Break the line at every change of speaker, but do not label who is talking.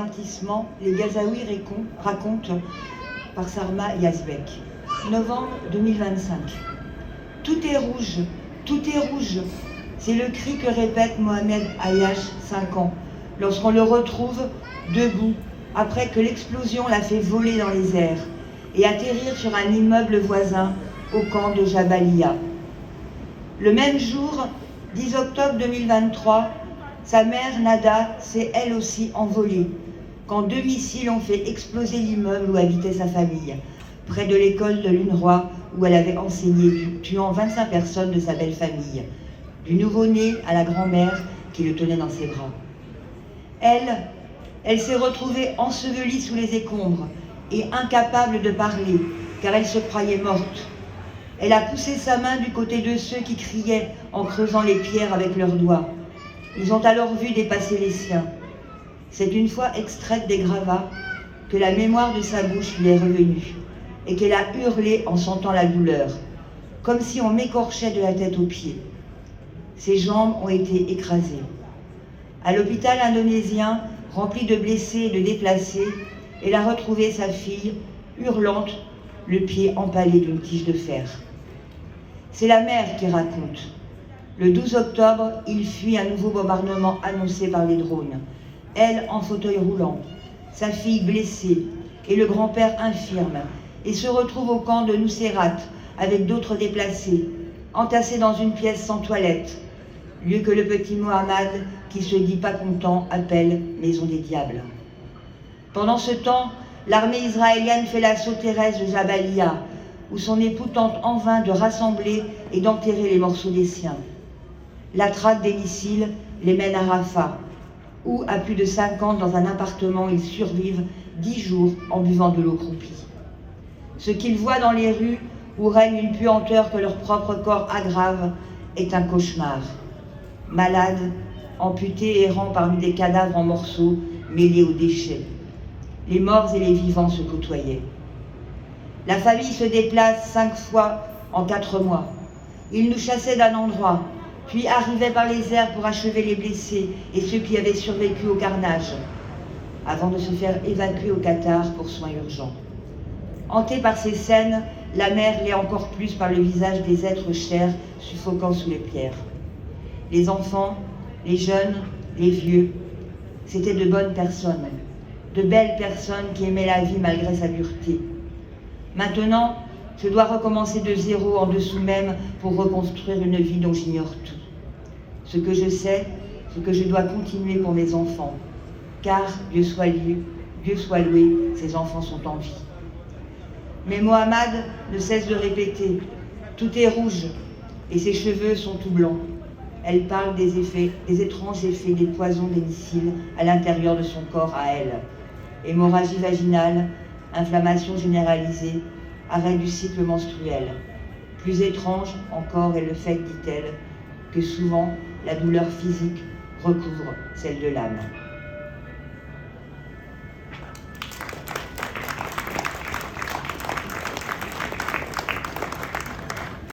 ralentissement, les Gazaouis racontent par Sarma Yazbek. Novembre 2025. Tout est rouge, tout est rouge. C'est le cri que répète Mohamed Ayash, 5 ans, lorsqu'on le retrouve debout, après que l'explosion l'a fait voler dans les airs et atterrir sur un immeuble voisin au camp de Jabalia. Le même jour, 10 octobre 2023, sa mère Nada s'est elle aussi envolée quand 2 missiles ont fait exploser l'immeuble où habitait sa famille, près de l'école de l'UNRWA où elle avait enseigné, tuant 25 personnes de sa belle famille, du nouveau-né à la grand-mère qui le tenait dans ses bras. Elle s'est retrouvée ensevelie sous les écombres et incapable de parler, car elle se croyait morte. Elle a poussé sa main du côté de ceux qui criaient en creusant les pierres avec leurs doigts. Ils ont alors vu dépasser les siens. C'est une fois extraite des gravats que la mémoire de sa bouche lui est revenue et qu'elle a hurlé en sentant la douleur, comme si on m'écorchait de la tête aux pieds. Ses jambes ont été écrasées. À l'hôpital indonésien, rempli de blessés et de déplacés, elle a retrouvé sa fille, hurlante, le pied empalé d'une tige de fer. C'est la mère qui raconte. Le 12 octobre, il fuit un nouveau bombardement annoncé par les drones. Elle en fauteuil roulant, sa fille blessée et le grand-père infirme, et se retrouve au camp de Nuseirat avec d'autres déplacés, entassés dans une pièce sans toilette, lieu que le petit Mohamed, qui se dit pas content, appelle maison des diables. Pendant ce temps, l'armée israélienne fait l'assaut terrestre de Jabalia, où son époux tente en vain de rassembler et d'enterrer les morceaux des siens. La traque des missiles les mène à Rafah, où, à plus de 50 dans un appartement, ils survivent 10 jours en buvant de l'eau croupie. Ce qu'ils voient dans les rues, où règne une puanteur que leur propre corps aggrave, est un cauchemar. Malades, amputés et errant parmi des cadavres en morceaux, mêlés aux déchets. Les morts et les vivants se côtoyaient. La famille se déplace 5 fois en 4 mois. Ils nous chassaient d'un endroit, puis arrivaient par les airs pour achever les blessés et ceux qui avaient survécu au carnage, avant de se faire évacuer au Qatar pour soins urgents. Hantée par ces scènes, la mère l'est encore plus par le visage des êtres chers suffocant sous les pierres. Les enfants, les jeunes, les vieux, c'étaient de bonnes personnes, de belles personnes qui aimaient la vie malgré sa dureté. Maintenant, je dois recommencer de zéro en dessous même pour reconstruire une vie dont j'ignore tout. Ce que je sais, c'est que je dois continuer pour mes enfants, car, Dieu soit loué, ces enfants sont en vie. Mais Mohamed ne cesse de répéter, tout est rouge, et ses cheveux sont tout blancs. Elle parle des étranges effets des poisons des missiles à l'intérieur de son corps à elle. Hémorragie vaginale, inflammation généralisée, arrêt du cycle menstruel. Plus étrange encore est le fait, dit-elle, que souvent la douleur physique recouvre celle de l'âme.